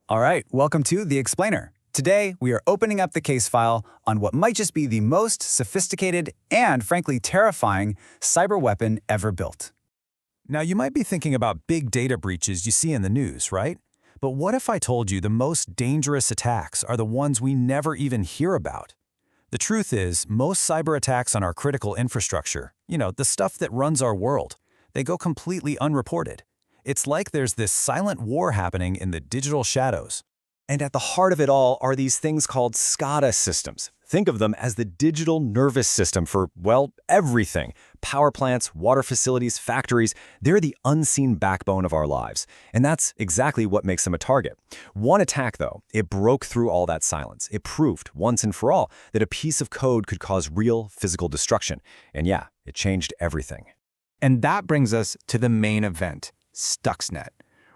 All right, welcome to The Explainer. Today, we are opening up the case file on what might just be the most sophisticated and, frankly, terrifying cyber weapon ever built. Now, you might be thinking about big data breaches you see in the news, right? But what if I told you the most dangerous attacks are the ones we never even hear about? The truth is, most cyber attacks on our critical infrastructure, the stuff that runs our world, they go completely unreported. It's like there's this silent war happening in the digital shadows. And at the heart of it all are these things called SCADA systems. Think of them as the digital nervous system for, well, everything. Power plants, water facilities, factories, they're the unseen backbone of our lives. And that's exactly what makes them a target. One attack, though, it broke through all that silence. It proved, once and for all, that a piece of code could cause real physical destruction. And yeah, it changed everything. And that brings us to the main event, Stuxnet.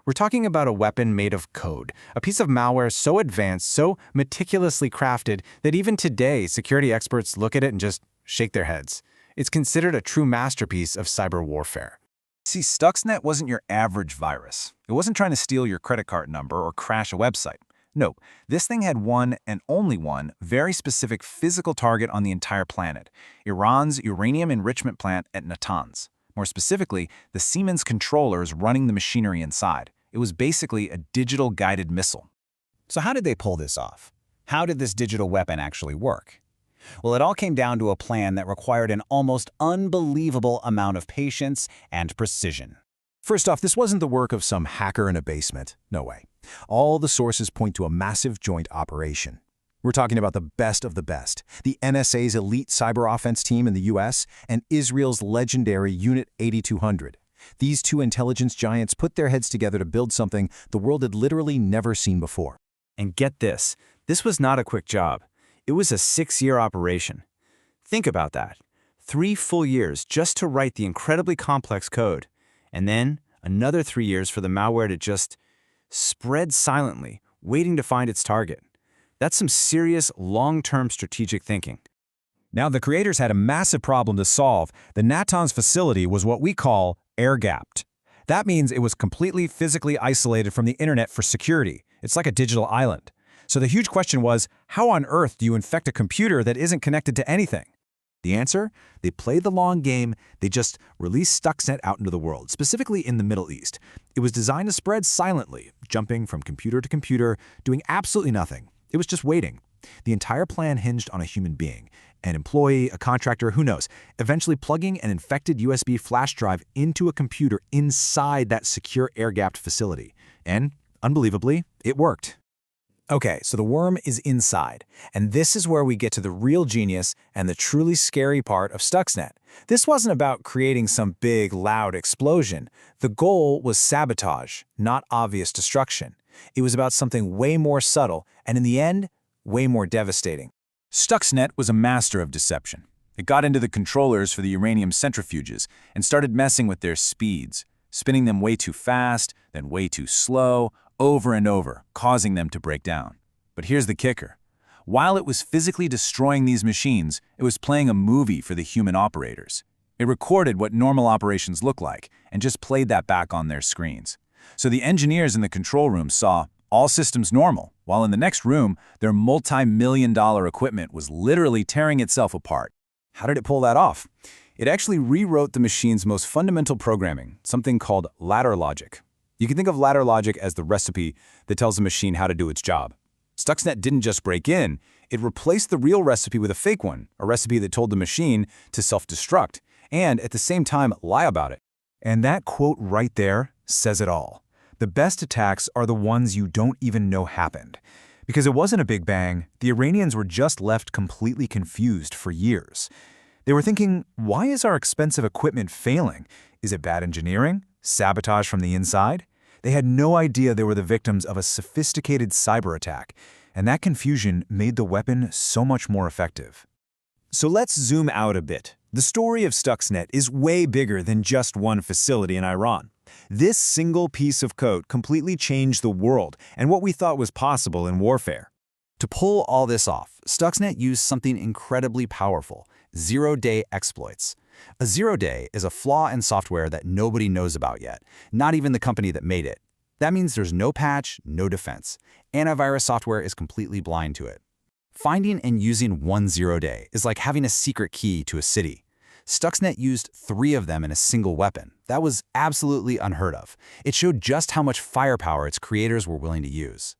We're talking about a weapon made of code, a piece of malware so advanced, so meticulously crafted that even today, security experts look at it and just shake their heads. It's considered a true masterpiece of cyber warfare. See, Stuxnet wasn't your average virus. It wasn't trying to steal your credit card number or crash a website. No, this thing had one and only one very specific physical target on the entire planet, Iran's uranium enrichment plant at Natanz. More specifically, the Siemens controllers running the machinery inside. It was basically a digital guided missile. So how did they pull this off? How did this digital weapon actually work? Well, it all came down to a plan that required an almost unbelievable amount of patience and precision. First off, this wasn't the work of some hacker in a basement. No way. All the sources point to a massive joint operation. We're talking about the best of the best, the NSA's elite cyber offense team in the US and Israel's legendary Unit 8200. These two intelligence giants put their heads together to build something the world had literally never seen before. And get this was not a quick job. It was a 6-year operation. Think about that. 3 full years just to write the incredibly complex code, and then another 3 years for the malware to just spread silently, waiting to find its target. That's some serious long-term strategic thinking. Now, the creators had a massive problem to solve. The Natanz facility was what we call air-gapped. That means it was completely physically isolated from the internet for security. It's like a digital island. So the huge question was, how on earth do you infect a computer that isn't connected to anything? The answer? They played the long game. They just released Stuxnet out into the world, specifically in the Middle East. It was designed to spread silently, jumping from computer to computer, doing absolutely nothing. It was just waiting. The entire plan hinged on a human being, an employee, a contractor, who knows, eventually plugging an infected USB flash drive into a computer inside that secure air-gapped facility. And, unbelievably, it worked. Okay, so the worm is inside, and this is where we get to the real genius and the truly scary part of Stuxnet. This wasn't about creating some big, loud explosion. The goal was sabotage, not obvious destruction. It was about something way more subtle, and in the end, way more devastating. Stuxnet was a master of deception. It got into the controllers for the uranium centrifuges and started messing with their speeds, spinning them way too fast, then way too slow, over and over, causing them to break down. But here's the kicker. While it was physically destroying these machines, it was playing a movie for the human operators. It recorded what normal operations look like and just played that back on their screens. So the engineers in the control room saw all systems normal, while in the next room, their multi-million-dollar equipment was literally tearing itself apart. How did it pull that off? It actually rewrote the machine's most fundamental programming, something called ladder logic. You can think of ladder logic as the recipe that tells a machine how to do its job. Stuxnet didn't just break in, it replaced the real recipe with a fake one, a recipe that told the machine to self-destruct, and at the same time lie about it. And that quote right there says it all. The best attacks are the ones you don't even know happened. Because it wasn't a big bang, the Iranians were just left completely confused for years. They were thinking, why is our expensive equipment failing? Is it bad engineering? Sabotage from the inside? They had no idea they were the victims of a sophisticated cyber attack, and that confusion made the weapon so much more effective. So let's zoom out a bit. The story of Stuxnet is way bigger than just one facility in Iran. This single piece of code completely changed the world and what we thought was possible in warfare. To pull all this off, Stuxnet used something incredibly powerful: zero-day exploits. A zero-day is a flaw in software that nobody knows about yet, not even the company that made it. That means there's no patch, no defense. Antivirus software is completely blind to it. Finding and using one zero-day is like having a secret key to a city. Stuxnet used 3 of them in a single weapon. That was absolutely unheard of. It showed just how much firepower its creators were willing to use.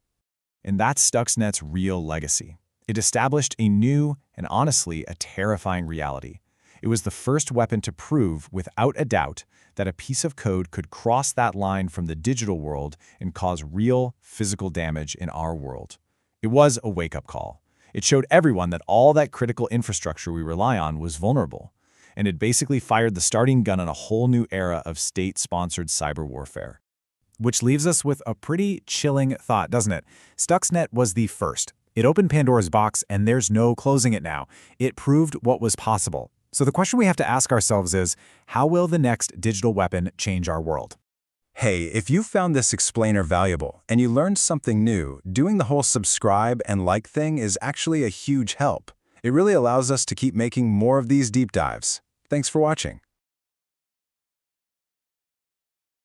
And that's Stuxnet's real legacy. It established a new and honestly a terrifying reality. It was the first weapon to prove, without a doubt, that a piece of code could cross that line from the digital world and cause real physical damage in our world. It was a wake-up call. It showed everyone that all that critical infrastructure we rely on was vulnerable. And it basically fired the starting gun on a whole new era of state-sponsored cyber warfare. Which leaves us with a pretty chilling thought, doesn't it? Stuxnet was the first. It opened Pandora's box, and there's no closing it now. It proved what was possible. So the question we have to ask ourselves is, how will the next digital weapon change our world? Hey, if you found this explainer valuable and you learned something new, doing the whole subscribe and like thing is actually a huge help. It really allows us to keep making more of these deep dives. Thanks for watching.